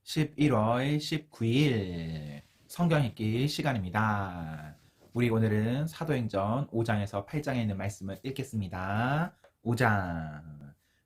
11월 19일 성경 읽기 시간입니다. 우리 오늘은 사도행전 5장에서 8장에 있는 말씀을 읽겠습니다. 5장.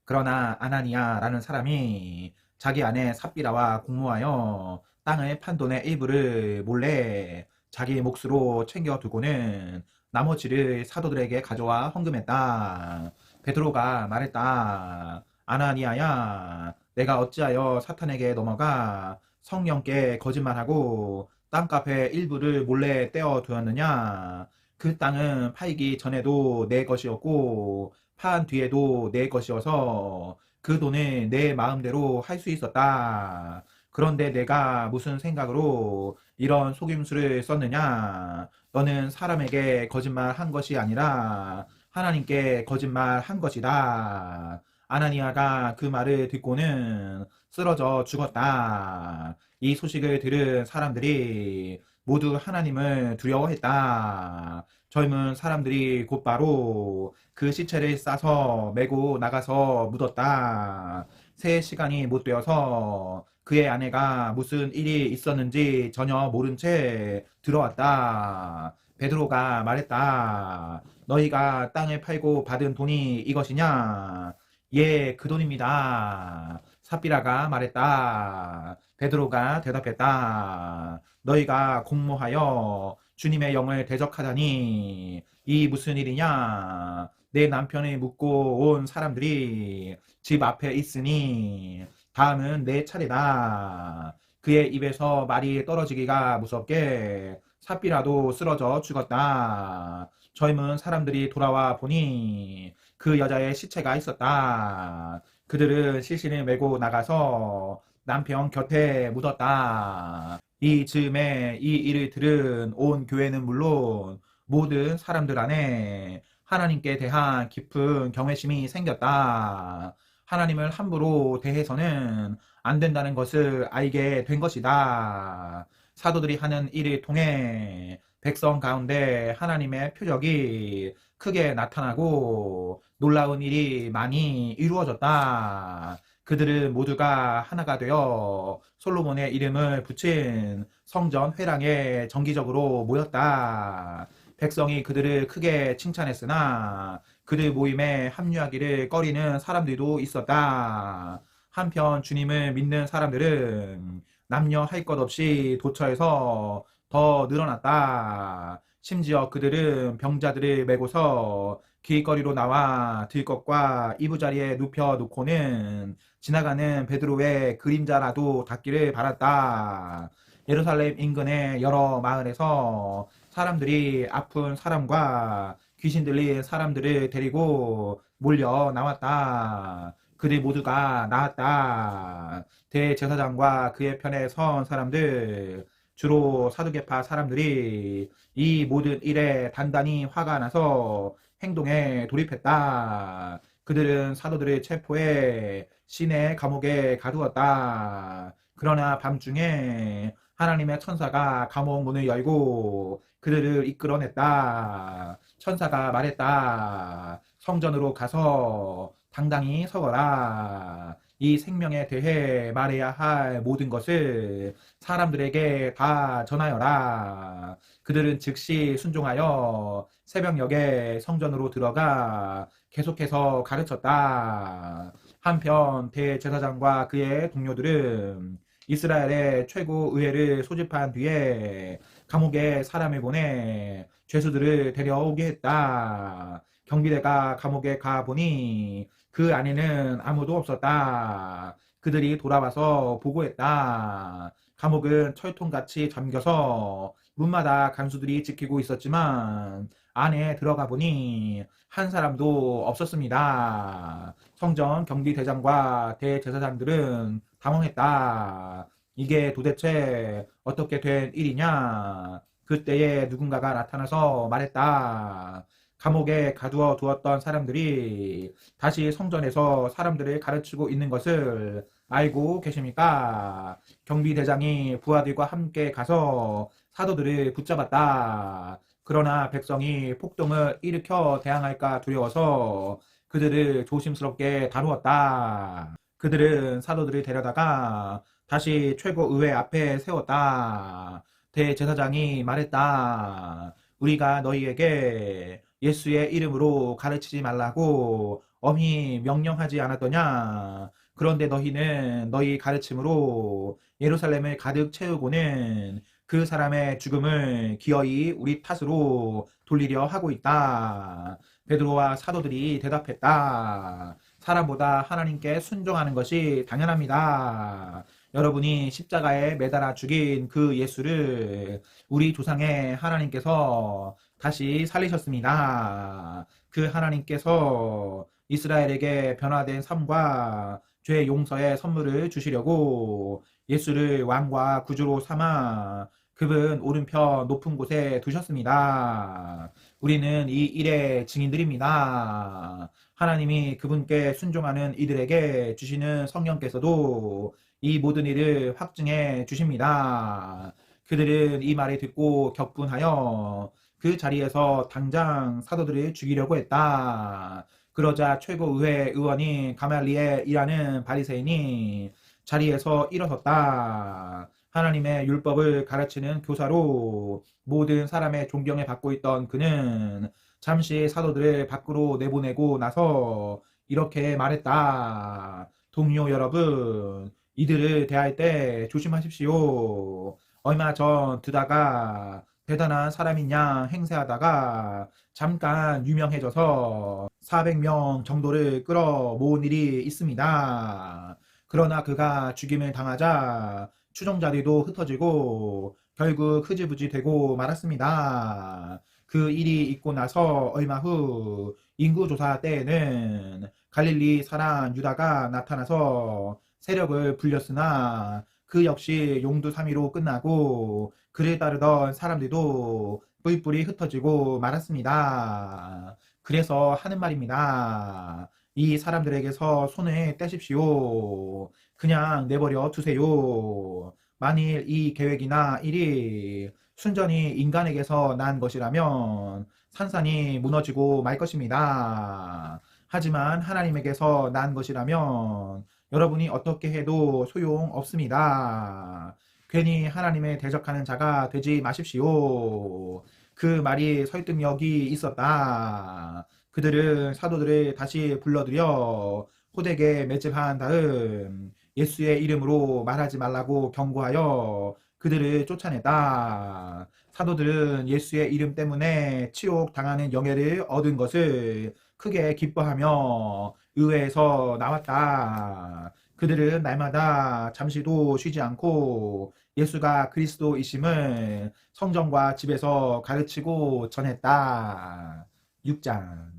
그러나 아나니아라는 사람이 자기 아내 삽비라와 공모하여 땅을 판 돈의 일부를 몰래 자기 몫으로 챙겨두고는 나머지를 사도들에게 가져와 헌금했다. 베드로가 말했다. 아나니아야, 내가 어찌하여 사탄에게 넘어가 성령께 거짓말하고 땅값의 일부를 몰래 떼어두었느냐? 그 땅은 팔기 전에도 내 것이었고 판 뒤에도 내 것이어서 그 돈을 내 마음대로 할 수 있었다. 그런데 내가 무슨 생각으로 이런 속임수를 썼느냐? 너는 사람에게 거짓말한 것이 아니라 하나님께 거짓말한 것이다. 아나니아가 그 말을 듣고는 쓰러져 죽었다. 이 소식을 들은 사람들이 모두 하나님을 두려워했다. 젊은 사람들이 곧바로 그 시체를 싸서 메고 나가서 묻었다. 세 시간이 못 되어서 그의 아내가 무슨 일이 있었는지 전혀 모른 채 들어왔다. 베드로가 말했다. 너희가 땅을 팔고 받은 돈이 이것이냐? 예, 그 돈입니다. 삽비라가 말했다. 베드로가 대답했다. 너희가 공모하여 주님의 영을 대적하다니 이 무슨 일이냐? 내 남편을 묻고 온 사람들이 집 앞에 있으니 다음은 내 차례다. 그의 입에서 말이 떨어지기가 무섭게 삽비라도 쓰러져 죽었다. 젊은 사람들이 돌아와 보니 그 여자의 시체가 있었다. 그들은 시신을 메고 나가서 남편 곁에 묻었다. 이 즈음에 이 일을 들은 온 교회는 물론 모든 사람들 안에 하나님께 대한 깊은 경외심이 생겼다. 하나님을 함부로 대해서는 안 된다는 것을 알게 된 것이다. 사도들이 하는 일을 통해 백성 가운데 하나님의 표적이 크게 나타나고 놀라운 일이 많이 이루어졌다. 그들은 모두가 하나가 되어 솔로몬의 이름을 붙인 성전 회랑에 정기적으로 모였다. 백성이 그들을 크게 칭찬했으나 그들 모임에 합류하기를 꺼리는 사람들도 있었다. 한편 주님을 믿는 사람들은 남녀 할 것 없이 도처에서 더 늘어났다. 심지어 그들은 병자들을 메고서 길거리로 나와 들것과 이부자리에 눕혀 놓고는 지나가는 베드로의 그림자라도 닿기를 바랐다. 예루살렘 인근의 여러 마을에서 사람들이 아픈 사람과 귀신 들린 사람들을 데리고 몰려 나왔다. 그들 모두가 나았다. 대제사장과 그의 편에 선 사람들, 주로 사두개파 사람들이 이 모든 일에 단단히 화가 나서 행동에 돌입했다. 그들은 사도들을 체포해 시내 감옥에 가두었다. 그러나 밤중에 하나님의 천사가 감옥 문을 열고 그들을 이끌어냈다. 천사가 말했다. 성전으로 가서 당당히 서거라. 이 생명에 대해 말해야 할 모든 것을 사람들에게 다 전하여라. 그들은 즉시 순종하여 새벽녘에 성전으로 들어가 계속해서 가르쳤다. 한편 대제사장과 그의 동료들은 이스라엘의 최고 의회를 소집한 뒤에 감옥에 사람을 보내 죄수들을 데려오게 했다. 경비대가 감옥에 가보니 그 안에는 아무도 없었다. 그들이 돌아와서 보고했다. 감옥은 철통같이 잠겨서 문마다 간수들이 지키고 있었지만 안에 들어가 보니 한 사람도 없었습니다. 성전 경비대장과 대제사장들은 당황했다. 이게 도대체 어떻게 된 일이냐? 그때에 누군가가 나타나서 말했다. 감옥에 가두어 두었던 사람들이 다시 성전에서 사람들을 가르치고 있는 것을 알고 계십니까? 경비대장이 부하들과 함께 가서 사도들을 붙잡았다. 그러나 백성이 폭동을 일으켜 대항할까 두려워서 그들을 조심스럽게 다루었다. 그들은 사도들을 데려다가 다시 최고의회 앞에 세웠다. 대제사장이 말했다. 우리가 너희에게 예수의 이름으로 가르치지 말라고 엄히 명령하지 않았더냐? 그런데 너희는 너희 가르침으로 예루살렘을 가득 채우고는 그 사람의 죽음을 기어이 우리 탓으로 돌리려 하고 있다. 베드로와 사도들이 대답했다. 사람보다 하나님께 순종하는 것이 당연합니다. 여러분이 십자가에 매달아 죽인 그 예수를 우리 조상의 하나님께서 다시 살리셨습니다. 그 하나님께서 이스라엘에게 변화된 삶과 죄 용서의 선물을 주시려고 예수를 왕과 구주로 삼아 그분 오른편 높은 곳에 두셨습니다. 우리는 이 일의 증인들입니다. 하나님이 그분께 순종하는 이들에게 주시는 성령께서도 이 모든 일을 확증해 주십니다. 그들은 이 말을 듣고 격분하여 그 자리에서 당장 사도들을 죽이려고 했다. 그러자 최고의회 의원인 가말리엘이라는 바리새인이 자리에서 일어섰다. 하나님의 율법을 가르치는 교사로 모든 사람의 존경을 받고 있던 그는 잠시 사도들을 밖으로 내보내고 나서 이렇게 말했다. 동료 여러분, 이들을 대할 때 조심하십시오. 얼마 전 드다가 대단한 사람인 양 행세하다가 잠깐 유명해져서 400명 정도를 끌어 모은 일이 있습니다. 그러나 그가 죽임을 당하자 추종자들도 흩어지고 결국 흐지부지 되고 말았습니다. 그 일이 있고 나서 얼마 후 인구조사 때에는 갈릴리 사람 유다가 나타나서 세력을 불렸으나 그 역시 용두사미로 끝나고 그를 따르던 사람들도 뿔뿔이 흩어지고 말았습니다. 그래서 하는 말입니다. 이 사람들에게서 손을 떼십시오. 그냥 내버려 두세요. 만일 이 계획이나 일이 순전히 인간에게서 난 것이라면 산산이 무너지고 말 것입니다. 하지만 하나님에게서 난 것이라면 여러분이 어떻게 해도 소용없습니다. 괜히 하나님에 대적하는 자가 되지 마십시오. 그 말이 설득력이 있었다. 그들은 사도들을 다시 불러들여 호되게 매질한 다음 예수의 이름으로 말하지 말라고 경고하여 그들을 쫓아냈다. 사도들은 예수의 이름 때문에 치욕 당하는 영예를 얻은 것을 크게 기뻐하며 의회에서 나왔다. 그들은 날마다 잠시도 쉬지 않고 예수가 그리스도이심을 성전과 집에서 가르치고 전했다. 6장.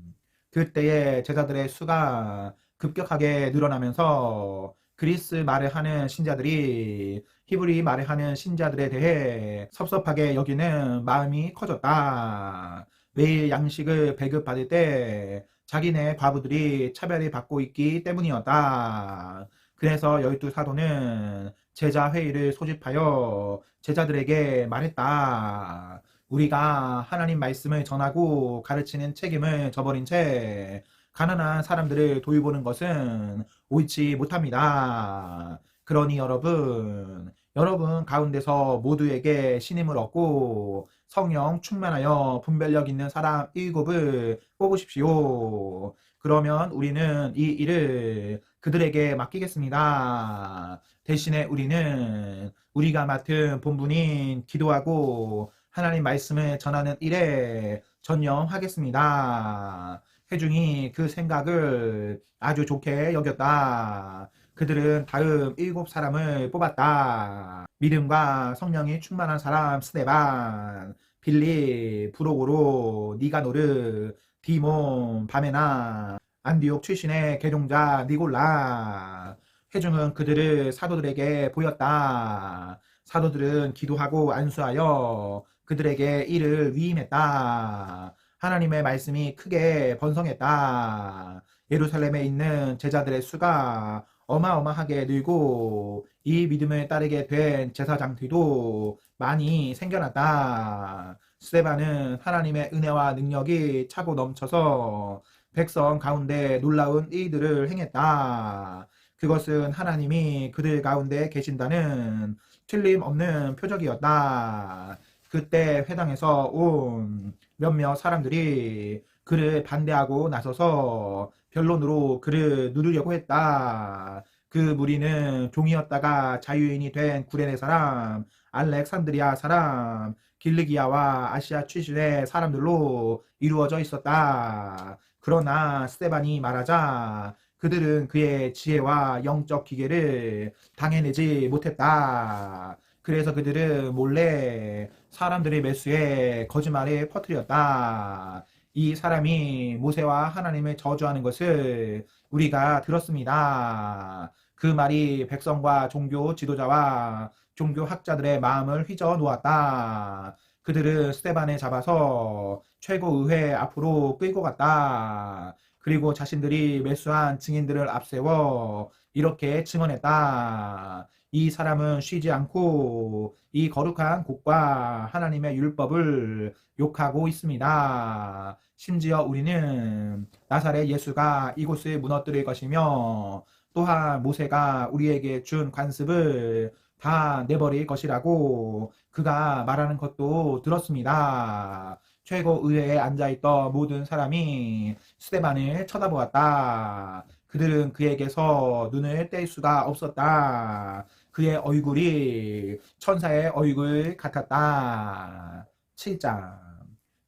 그때의 제자들의 수가 급격하게 늘어나면서 그리스 말을 하는 신자들이 히브리 말을 하는 신자들에 대해 섭섭하게 여기는 마음이 커졌다. 매일 양식을 배급받을 때 자기네 과부들이 차별을 받고 있기 때문이었다. 그래서 열두 사도는 제자 회의를 소집하여 제자들에게 말했다. 우리가 하나님 말씀을 전하고 가르치는 책임을 저버린 채 가난한 사람들을 돌보는 것은 옳지 못합니다. 그러니 여러분 가운데서 모두에게 신임을 얻고 성령 충만하여 분별력 있는 사람 7을 뽑으십시오. 그러면 우리는 이 일을 그들에게 맡기겠습니다. 대신에 우리는 우리가 맡은 본분인 기도하고 하나님 말씀을 전하는 일에 전념하겠습니다. 회중이 그 생각을 아주 좋게 여겼다. 그들은 다음 7사람을 뽑았다. 믿음과 성령이 충만한 사람 스데반, 빌립, 브로고로, 니가노르, 디몬, 바메나, 안디옥 출신의 개종자 니골라. 회중은 그들을 사도들에게 보였다. 사도들은 기도하고 안수하여 그들에게 이를 위임했다. 하나님의 말씀이 크게 번성했다. 예루살렘에 있는 제자들의 수가 어마어마하게 늘고 이 믿음을 따르게 된 제사장들도 많이 생겨났다. 스데반은 하나님의 은혜와 능력이 차고 넘쳐서 백성 가운데 놀라운 일들을 행했다. 그것은 하나님이 그들 가운데 계신다는 틀림없는 표적이었다. 그때 회당에서 온 몇몇 사람들이 그를 반대하고 나서서 변론으로 그를 누르려고 했다. 그 무리는 종이었다가 자유인이 된 구레네 사람, 알렉산드리아 사람, 길르기아와 아시아 출신의 사람들로 이루어져 있었다. 그러나 스데반이 말하자 그들은 그의 지혜와 영적 기계를 당해내지 못했다. 그래서 그들은 몰래 사람들의 매수에 거짓말을 퍼뜨렸다. 이 사람이 모세와 하나님을 저주하는 것을 우리가 들었습니다. 그 말이 백성과 종교 지도자와 종교 학자들의 마음을 휘저 놓았다. 그들은 스데반을 잡아서 최고의회 앞으로 끌고 갔다. 그리고 자신들이 매수한 증인들을 앞세워 이렇게 증언했다. 이 사람은 쉬지 않고 이 거룩한 곳과 하나님의 율법을 욕하고 있습니다. 심지어 우리는 나사렛 예수가 이곳을 무너뜨릴 것이며 또한 모세가 우리에게 준 관습을 다 내버릴 것이라고 그가 말하는 것도 들었습니다. 최고의회에 앉아있던 모든 사람이 스데반을 쳐다보았다. 그들은 그에게서 눈을 뗄 수가 없었다. 그의 얼굴이 천사의 얼굴 같았다. 7장.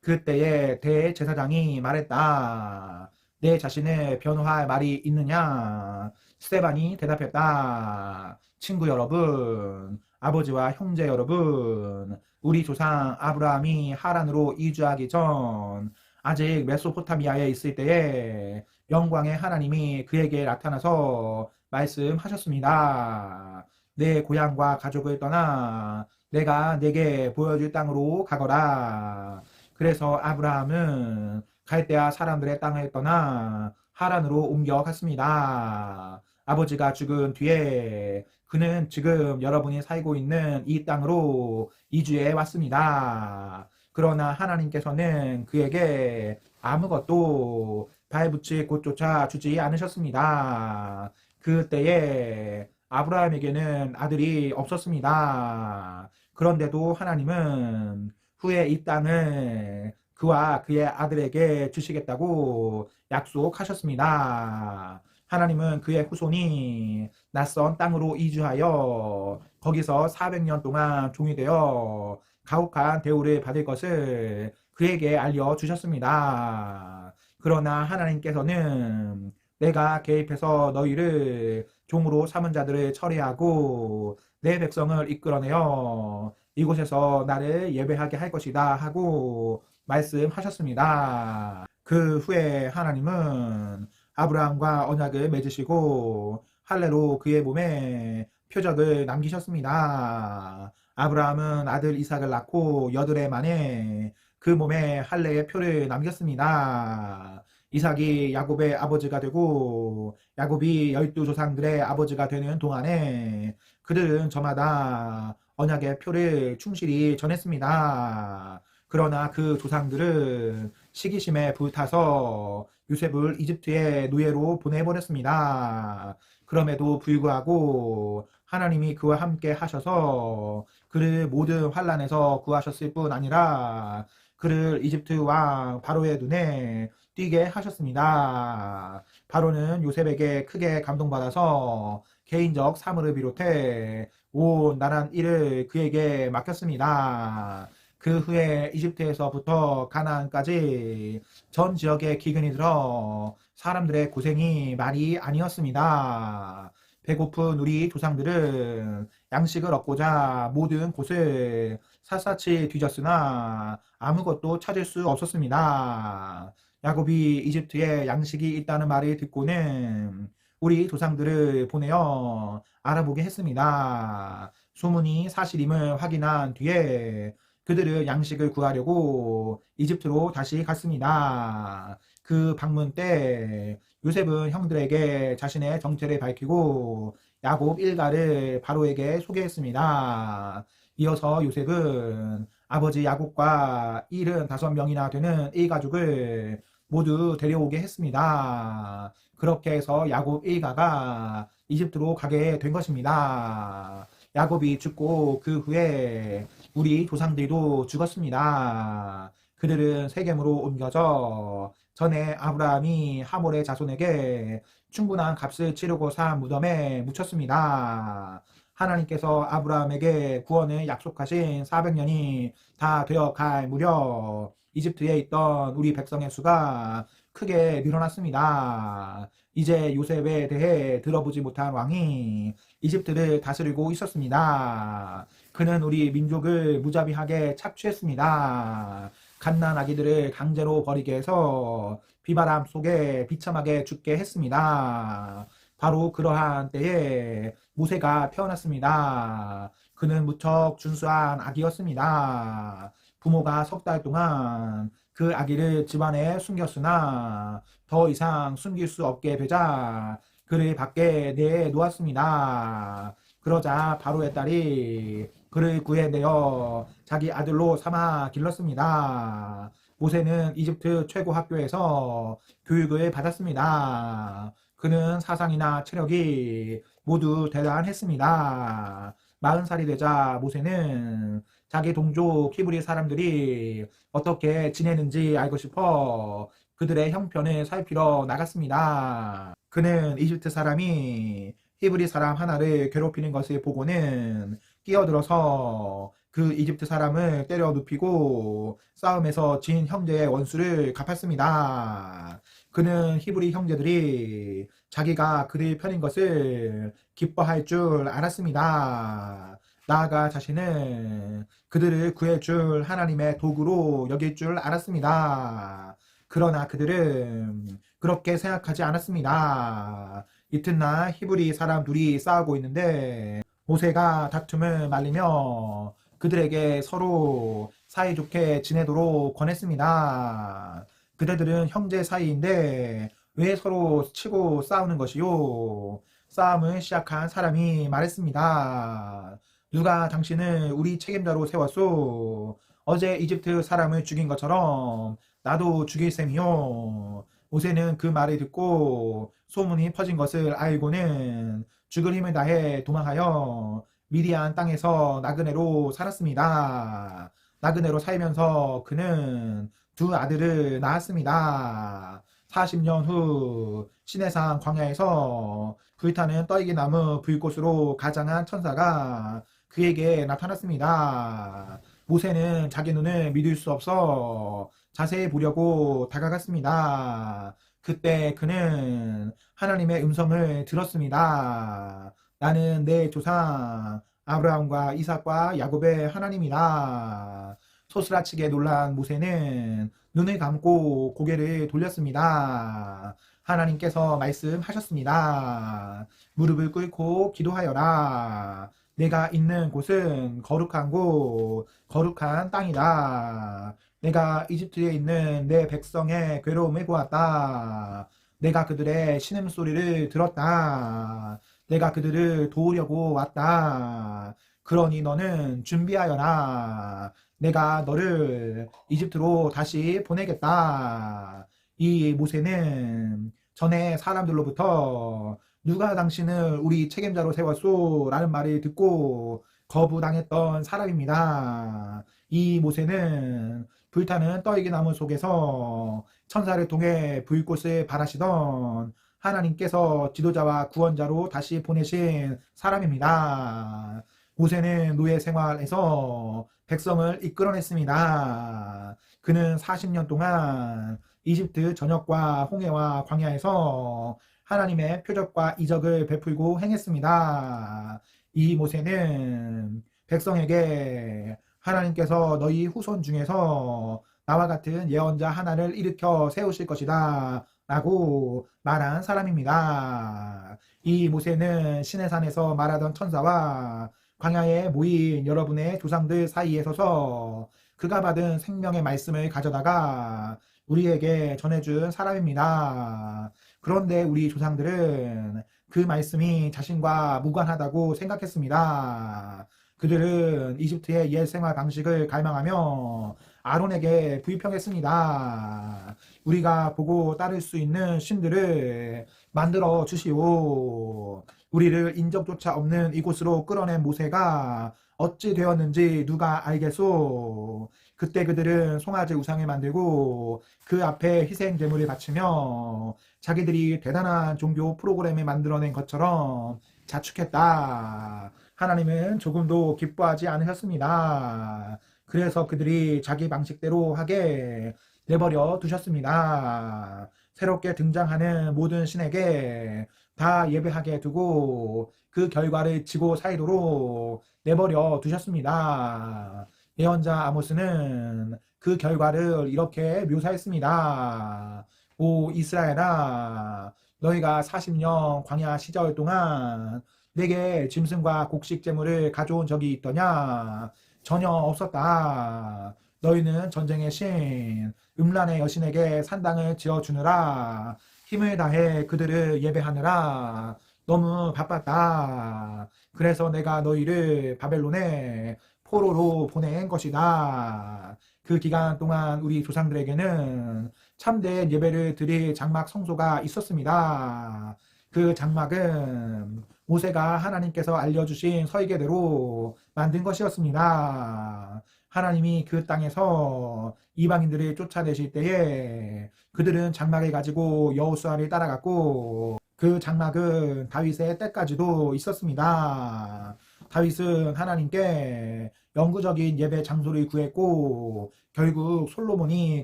그때에 대제사장이 말했다. 내 자신을 변호할 말이 있느냐? 스데반이 대답했다. 친구 여러분, 아버지와 형제 여러분, 우리 조상 아브라함이 하란으로 이주하기 전 아직 메소포타미아에 있을 때에 영광의 하나님이 그에게 나타나서 말씀하셨습니다. 내 고향과 가족을 떠나 내가 내게 보여줄 땅으로 가거라. 그래서 아브라함은 갈대아 사람들의 땅을 떠나 하란으로 옮겨갔습니다. 아버지가 죽은 뒤에 그는 지금 여러분이 살고 있는 이 땅으로 이주해 왔습니다. 그러나 하나님께서는 그에게 아무것도 발붙일 곳조차 주지 않으셨습니다. 그때에 아브라함에게는 아들이 없었습니다. 그런데도 하나님은 후에 이 땅을 그와 그의 아들에게 주시겠다고 약속하셨습니다. 하나님은 그의 후손이 낯선 땅으로 이주하여 거기서 400년 동안 종이 되어 가혹한 대우를 받을 것을 그에게 알려주셨습니다. 그러나 하나님께서는 내가 개입해서 너희를 종으로 삼은 자들을 처리하고 내 백성을 이끌어내어 이곳에서 나를 예배하게 할 것이다 하고 말씀하셨습니다. 그 후에 하나님은 아브라함과 언약을 맺으시고 할례로 그의 몸에 표적을 남기셨습니다. 아브라함은 아들 이삭을 낳고 8해 만에 그 몸에 할례의 표를 남겼습니다. 이삭이 야곱의 아버지가 되고 야곱이 12조상들의 아버지가 되는 동안에 그들은 저마다 언약의 표를 충실히 전했습니다. 그러나 그 조상들은 시기심에 불타서 요셉을 이집트의 노예로 보내버렸습니다. 그럼에도 불구하고 하나님이 그와 함께 하셔서 그를 모든 환난에서 구하셨을 뿐 아니라 그를 이집트 왕 바로의 눈에 띄게 하셨습니다. 바로는 요셉에게 크게 감동받아서 개인적 사물을 비롯해 온 나란 일을 그에게 맡겼습니다. 그 후에 이집트에서부터 가나안까지 전 지역에 기근이 들어 사람들의 고생이 말이 아니었습니다. 배고픈 우리 조상들은 양식을 얻고자 모든 곳을 샅샅이 뒤졌으나 아무것도 찾을 수 없었습니다. 야곱이 이집트에 양식이 있다는 말을 듣고는 우리 조상들을 보내어 알아보게 했습니다. 소문이 사실임을 확인한 뒤에 그들은 양식을 구하려고 이집트로 다시 갔습니다. 그 방문 때 요셉은 형들에게 자신의 정체를 밝히고 야곱 일가를 바로에게 소개했습니다. 이어서 요셉은 아버지 야곱과 75명이나 되는 일가족을 모두 데려오게 했습니다. 그렇게 해서 야곱 일가가 이집트로 가게 된 것입니다. 야곱이 죽고 그 후에 우리 조상들도 죽었습니다. 그들은 세겜으로 옮겨져 전에 아브라함이 하몰의 자손에게 충분한 값을 치르고 산 무덤에 묻혔습니다. 하나님께서 아브라함에게 구원을 약속하신 400년이 다 되어 갈 무렵 이집트에 있던 우리 백성의 수가 크게 늘어났습니다. 이제 요셉에 대해 들어보지 못한 왕이 이집트를 다스리고 있었습니다. 그는 우리 민족을 무자비하게 착취했습니다. 갓난 아기들을 강제로 버리게 해서 비바람 속에 비참하게 죽게 했습니다. 바로 그러한 때에 모세가 태어났습니다. 그는 무척 준수한 아기였습니다. 부모가 석 달 동안 그 아기를 집안에 숨겼으나 더 이상 숨길 수 없게 되자 그를 밖에 내놓았습니다. 그러자 바로의 딸이 그를 구해내어 자기 아들로 삼아 길렀습니다. 모세는 이집트 최고 학교에서 교육을 받았습니다. 그는 사상이나 체력이 모두 대단했습니다. 40살이 되자 모세는 자기 동족 히브리 사람들이 어떻게 지내는지 알고 싶어 그들의 형편을 살피러 나갔습니다. 그는 이집트 사람이 히브리 사람 하나를 괴롭히는 것을 보고는 끼어들어서 그 이집트 사람을 때려 눕히고 싸움에서 진 형제의 원수를 갚았습니다. 그는 히브리 형제들이 자기가 그들 편인 것을 기뻐할 줄 알았습니다. 나아가 자신은 그들을 구해줄 하나님의 도구로 여길 줄 알았습니다. 그러나 그들은 그렇게 생각하지 않았습니다. 이튿날 히브리 사람 둘이 싸우고 있는데 모세가 다툼을 말리며 그들에게 서로 사이좋게 지내도록 권했습니다. 그대들은 형제 사이인데 왜 서로 치고 싸우는 것이요? 싸움을 시작한 사람이 말했습니다. 누가 당신을 우리 책임자로 세웠소? 어제 이집트 사람을 죽인 것처럼 나도 죽일 셈이요. 모세는 그 말을 듣고 소문이 퍼진 것을 알고는 죽을 힘을 다해 도망하여 미디안 땅에서 나그네로 살았습니다. 나그네로 살면서 그는 두 아들을 낳았습니다. 40년 후 시내산 광야에서 불타는 떨기나무 불꽃으로 가장한 천사가 그에게 나타났습니다. 모세는 자기 눈을 믿을 수 없어 자세히 보려고 다가갔습니다. 그때 그는 하나님의 음성을 들었습니다. 나는 내 조상 아브라함과 이삭과 야곱의 하나님이다. 소스라치게 놀란 모세는 눈을 감고 고개를 돌렸습니다. 하나님께서 말씀하셨습니다. 무릎을 꿇고 기도하여라. 내가 있는 곳은 거룩한 곳, 거룩한 땅이다. 내가 이집트에 있는 내 백성의 괴로움을 보았다. 내가 그들의 신음소리를 들었다. 내가 그들을 도우려고 왔다. 그러니 너는 준비하여라. 내가 너를 이집트로 다시 보내겠다. 이 모세는 전에 사람들로부터 누가 당신을 우리 책임자로 세웠소? 라는 말을 듣고 거부당했던 사람입니다. 이 모세는 불타는 떨기나무 속에서 천사를 통해 불꽃을 발하시던 하나님께서 지도자와 구원자로 다시 보내신 사람입니다. 모세는 노예 생활에서 백성을 이끌어냈습니다. 그는 40년 동안 이집트 전역과 홍해와 광야에서 하나님의 표적과 이적을 베풀고 행했습니다. 이 모세는 백성에게 하나님께서 너희 후손 중에서 나와 같은 예언자 하나를 일으켜 세우실 것이다 라고 말한 사람입니다. 이 모세는 시내산에서 말하던 천사와 광야에 모인 여러분의 조상들 사이에 서서 그가 받은 생명의 말씀을 가져다가 우리에게 전해준 사람입니다. 그런데 우리 조상들은 그 말씀이 자신과 무관하다고 생각했습니다. 그들은 이집트의 옛 생활 방식을 갈망하며 아론에게 불평했습니다. 우리가 보고 따를 수 있는 신들을 만들어 주시오. 우리를 인적조차 없는 이곳으로 끌어낸 모세가 어찌 되었는지 누가 알겠소. 그때 그들은 송아지 우상을 만들고 그 앞에 희생 제물을 바치며 자기들이 대단한 종교 프로그램을 만들어낸 것처럼 자축했다. 하나님은 조금도 기뻐하지 않으셨습니다. 그래서 그들이 자기 방식대로 하게 내버려 두셨습니다. 새롭게 등장하는 모든 신에게 다 예배하게 두고 그 결과를 지고 살도록 내버려 두셨습니다. 예언자 아모스는 그 결과를 이렇게 묘사했습니다. 오 이스라엘아, 너희가 40년 광야 시절 동안 내게 짐승과 곡식 제물을 가져온 적이 있더냐? 전혀 없었다. 너희는 전쟁의 신 음란의 여신에게 산당을 지어주느라 힘을 다해 그들을 예배하느라 너무 바빴다. 그래서 내가 너희를 바벨론에 포로로 보낸 것이다. 그 기간 동안 우리 조상들에게는 참된 예배를 드릴 장막 성소가 있었습니다. 그 장막은 모세가 하나님께서 알려주신 설계대로 만든 것이었습니다. 하나님이 그 땅에서 이방인들을 쫓아내실 때에 그들은 장막을 가지고 여호수아를 따라갔고 그 장막은 다윗의 때까지도 있었습니다. 다윗은 하나님께 영구적인 예배 장소를 구했고 결국 솔로몬이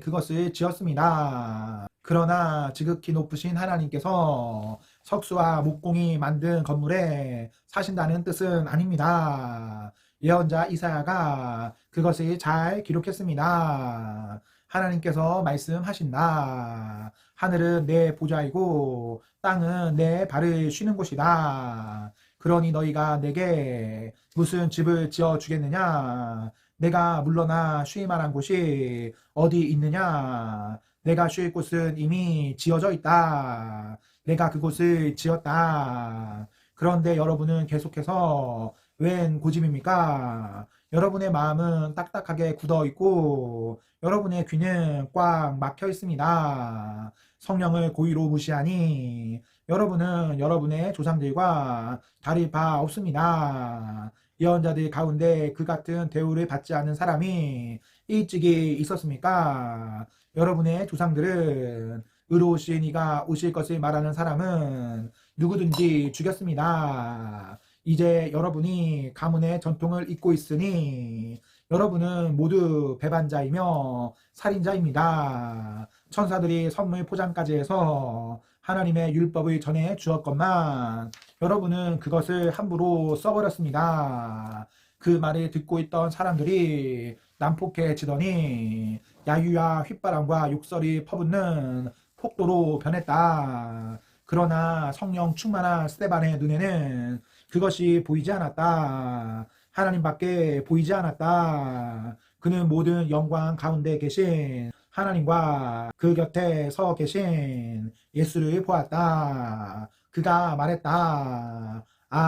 그것을 지었습니다. 그러나 지극히 높으신 하나님께서 석수와 목공이 만든 건물에 사신다는 뜻은 아닙니다. 예언자 이사야가 그것을 잘 기록했습니다. 하나님께서 말씀하신다. 하늘은 내 보좌이고 땅은 내 발을 쉬는 곳이다. 그러니 너희가 내게 무슨 집을 지어 주겠느냐? 내가 물러나 쉴 만한 곳이 어디 있느냐? 내가 쉴 곳은 이미 지어져 있다. 내가 그곳을 지었다. 그런데 여러분은 계속해서 웬 고집입니까? 여러분의 마음은 딱딱하게 굳어 있고 여러분의 귀는 꽉 막혀 있습니다. 성령을 고의로 무시하니 여러분은 여러분의 조상들과 다를 바 없습니다. 예언자들 가운데 그 같은 대우를 받지 않는 사람이 일찍이 있었습니까? 여러분의 조상들은 의로우신 이가 오실 것을 말하는 사람은 누구든지 죽였습니다. 이제 여러분이 가문의 전통을 잇고 있으니 여러분은 모두 배반자이며 살인자입니다. 천사들이 선물 포장까지 해서 하나님의 율법을 전해 주었건만 여러분은 그것을 함부로 써버렸습니다. 그 말을 듣고 있던 사람들이 난폭해지더니 야유와 휘바람과 욕설이 퍼붓는 폭도로 변했다. 그러나 성령 충만한 스데반의 눈에는 그것이 보이지 않았다. 하나님밖에 보이지 않았다. 그는 모든 영광 가운데 계신 하나님과 그 곁에 서 계신 예수를 보았다. 그가 말했다. 아,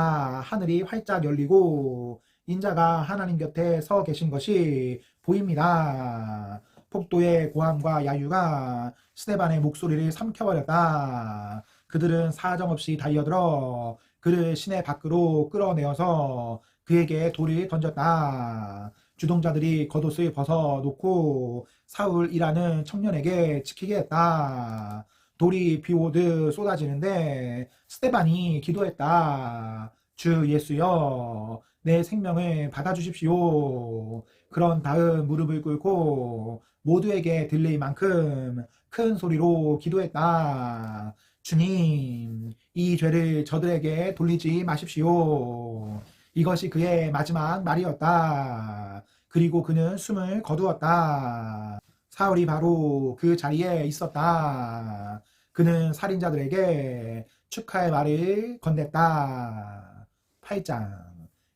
하늘이 활짝 열리고 인자가 하나님 곁에 서 계신 것이 보입니다. 폭도의 고함과 야유가 스데반의 목소리를 삼켜버렸다. 그들은 사정없이 달려들어 그를 시내 밖으로 끌어내어서 그에게 돌을 던졌다. 주동자들이 겉옷을 벗어 놓고 사울이라는 청년에게 지키게 했다. 돌이 비오듯 쏟아지는데 스데반이 기도했다. 주 예수여, 내 생명을 받아주십시오. 그런 다음 무릎을 꿇고 모두에게 들릴 만큼 큰 소리로 기도했다. 주님, 이 죄를 저들에게 돌리지 마십시오. 이것이 그의 마지막 말이었다. 그리고 그는 숨을 거두었다. 사울이 바로 그 자리에 있었다. 그는 살인자들에게 축하의 말을 건넸다. 8장.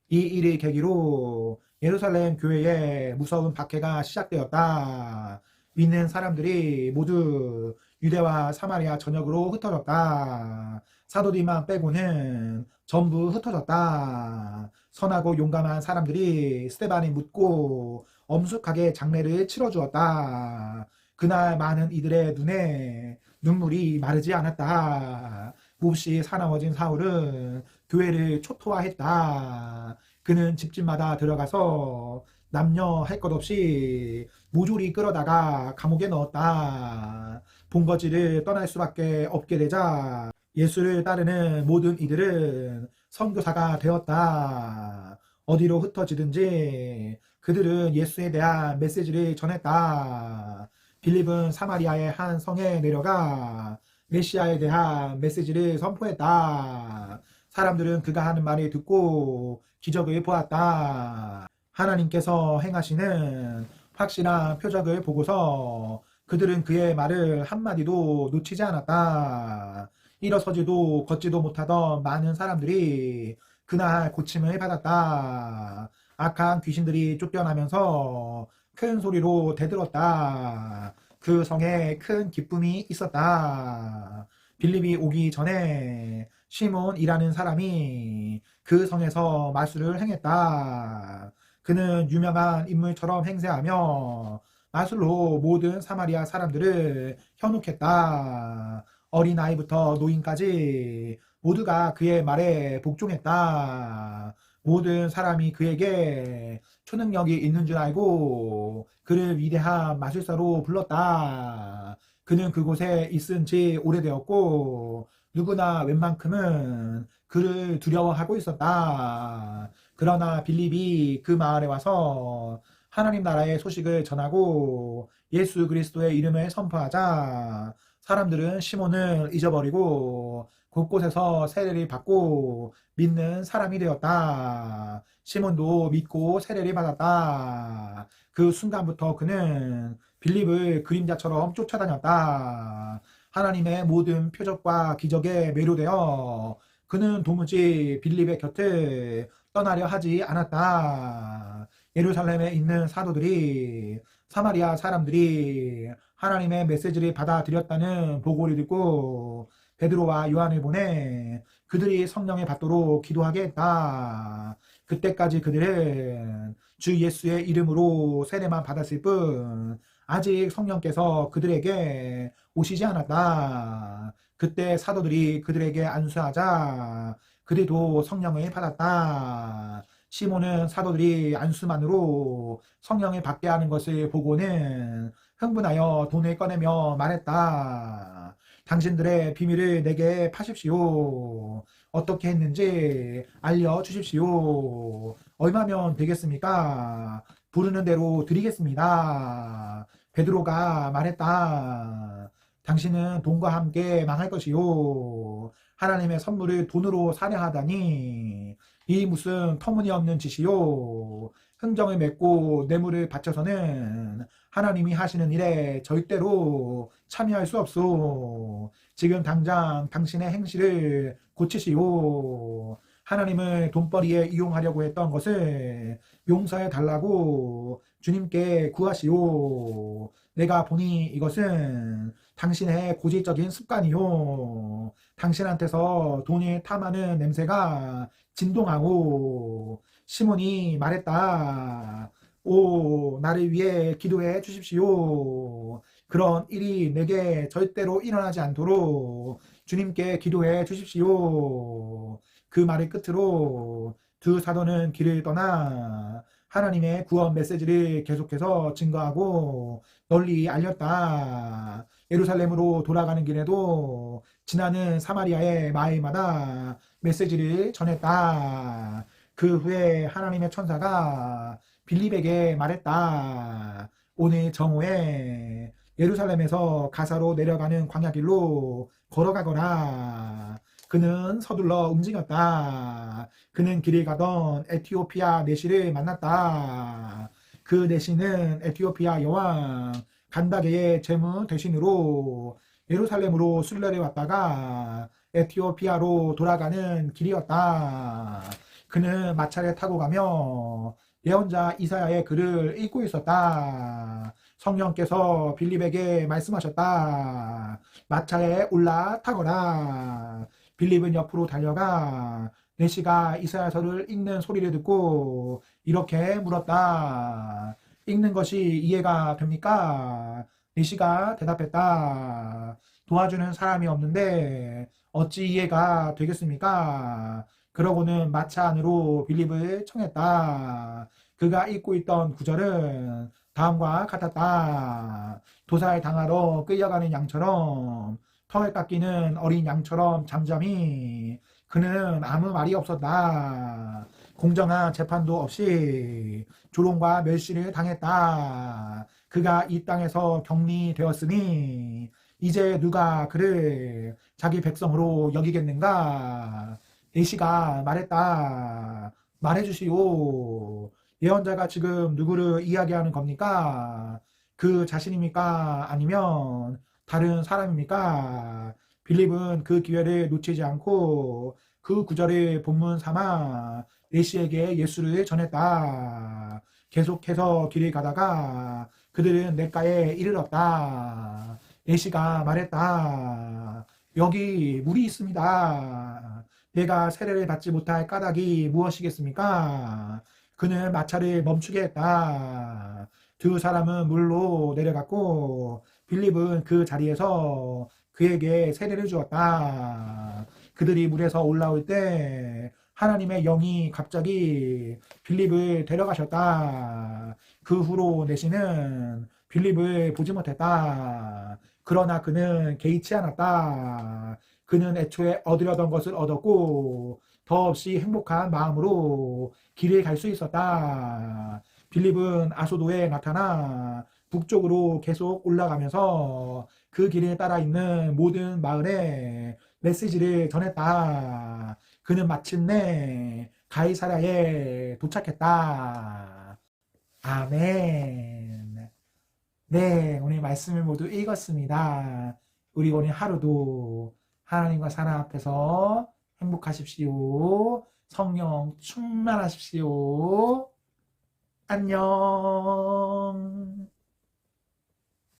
이 일을 계기로 예루살렘 교회에 무서운 박해가 시작되었다. 믿는 사람들이 모두 유대와 사마리아 전역으로 흩어졌다. 사도들만 빼고는 전부 흩어졌다. 선하고 용감한 사람들이 스데반을 묻고 엄숙하게 장례를 치러주었다. 그날 많은 이들의 눈에 눈물이 마르지 않았다. 몹시 사나워진 사울은 교회를 초토화했다. 그는 집집마다 들어가서 남녀 할 것 없이 모조리 끌어다가 감옥에 넣었다. 본거지를 떠날 수밖에 없게 되자 예수를 따르는 모든 이들은 선교사가 되었다. 어디로 흩어지든지 그들은 예수에 대한 메시지를 전했다. 빌립은 사마리아의 한 성에 내려가 메시아에 대한 메시지를 선포했다. 사람들은 그가 하는 말을 듣고 기적을 보았다. 하나님께서 행하시는 확실한 표적을 보고서 그들은 그의 말을 한마디도 놓치지 않았다. 일어서지도 걷지도 못하던 많은 사람들이 그날 고침을 받았다. 악한 귀신들이 쫓겨나면서 큰 소리로 대들었다. 그 성에 큰 기쁨이 있었다. 빌립이 오기 전에 시몬이라는 사람이 그 성에서 마술을 행했다. 그는 유명한 인물처럼 행세하며 마술로 모든 사마리아 사람들을 현혹했다. 어린아이부터 노인까지 모두가 그의 말에 복종했다. 모든 사람이 그에게 초능력이 있는 줄 알고 그를 위대한 마술사로 불렀다. 그는 그곳에 있은 지 오래되었고 누구나 웬만큼은 그를 두려워하고 있었다. 그러나 빌립이 그 마을에 와서 하나님 나라의 소식을 전하고 예수 그리스도의 이름을 선포하자 사람들은 시몬을 잊어버리고 곳곳에서 세례를 받고 믿는 사람이 되었다. 시몬도 믿고 세례를 받았다. 그 순간부터 그는 빌립을 그림자처럼 쫓아다녔다. 하나님의 모든 표적과 기적에 매료되어 그는 도무지 빌립의 곁을 떠나려 하지 않았다. 예루살렘에 있는 사도들이 사마리아 사람들이 하나님의 메시지를 받아들였다는 보고를 듣고 베드로와 요한을 보내 그들이 성령을 받도록 기도하게 했다. 그때까지 그들은 주 예수의 이름으로 세례만 받았을 뿐 아직 성령께서 그들에게 오시지 않았다. 그때 사도들이 그들에게 안수하자 그들도 성령을 받았다. 시몬은 사도들이 안수만으로 성령을 받게 하는 것을 보고는 흥분하여 돈을 꺼내며 말했다. 당신들의 비밀을 내게 파십시오. 어떻게 했는지 알려주십시오. 얼마면 되겠습니까? 부르는 대로 드리겠습니다. 베드로가 말했다. 당신은 돈과 함께 망할 것이요. 하나님의 선물을 돈으로 사냥하다니 이 무슨 터무니없는 짓이요. 흥정을 맺고 뇌물을 바쳐서는 하나님이 하시는 일에 절대로 참여할 수 없소. 지금 당장 당신의 행실을 고치시오. 하나님을 돈벌이에 이용하려고 했던 것을 용서해 달라고 주님께 구하시오. 내가 보니 이것은 당신의 고질적인 습관이요. 당신한테서 돈을 탐하는 냄새가 진동하고 시몬이 말했다. 오, 나를 위해 기도해 주십시오. 그런 일이 내게 절대로 일어나지 않도록 주님께 기도해 주십시오. 그 말의 끝으로 두 사도는 길을 떠나 하나님의 구원 메시지를 계속해서 증거하고 널리 알렸다. 예루살렘으로 돌아가는 길에도 지나는 사마리아의 마을마다 메시지를 전했다. 그 후에 하나님의 천사가 빌립에게 말했다. 오늘 정오에 예루살렘에서 가사로 내려가는 광야길로 걸어가거라. 그는 서둘러 움직였다. 그는 길을 가던 에티오피아 내시를 만났다. 그 내시는 에티오피아 여왕 간다게의 제무 대신으로 예루살렘으로 순례를 왔다가 에티오피아로 돌아가는 길이었다. 그는 마차를 타고 가며 예언자 이사야의 글을 읽고 있었다. 성령께서 빌립에게 말씀하셨다. 마차에 올라타거라. 빌립은 옆으로 달려가 내시가 이사야서를 읽는 소리를 듣고 이렇게 물었다. 읽는 것이 이해가 됩니까? 내시가 대답했다. 도와주는 사람이 없는데 어찌 이해가 되겠습니까? 그러고는 마차 안으로 빌립을 청했다. 그가 읽고 있던 구절은 다음과 같았다. 도살 당하러 끌려가는 양처럼 털 깎이는 어린 양처럼 잠잠히 그는 아무 말이 없었다. 공정한 재판도 없이 조롱과 멸시를 당했다. 그가 이 땅에서 격리되었으니 이제 누가 그를 자기 백성으로 여기겠는가? 예시가 말했다. 말해주시오. 예언자가 지금 누구를 이야기하는 겁니까? 그 자신입니까? 아니면 다른 사람입니까? 빌립은 그 기회를 놓치지 않고 그 구절을 본문 삼아 내시에게 예수를 전했다. 계속해서 길을 가다가 그들은 냇가에 이르렀다. 내시가 말했다. 여기 물이 있습니다. 내가 세례를 받지 못할 까닭이 무엇이겠습니까? 그는 마차를 멈추게 했다. 두 사람은 물로 내려갔고 빌립은 그 자리에서 그에게 세례를 주었다. 그들이 물에서 올라올 때 하나님의 영이 갑자기 빌립을 데려가셨다. 그 후로 내시는 빌립을 보지 못했다. 그러나 그는 개의치 않았다. 그는 애초에 얻으려던 것을 얻었고 더없이 행복한 마음으로 길을 갈 수 있었다. 빌립은 아소도에 나타나 북쪽으로 계속 올라가면서 그 길에 따라 있는 모든 마을에 메시지를 전했다. 그는 마침내 가이사랴에 도착했다. 아멘. 네, 오늘 말씀을 모두 읽었습니다. 우리 오늘 하루도 하나님과 사랑 앞에서 행복하십시오. 성령 충만하십시오. 안녕.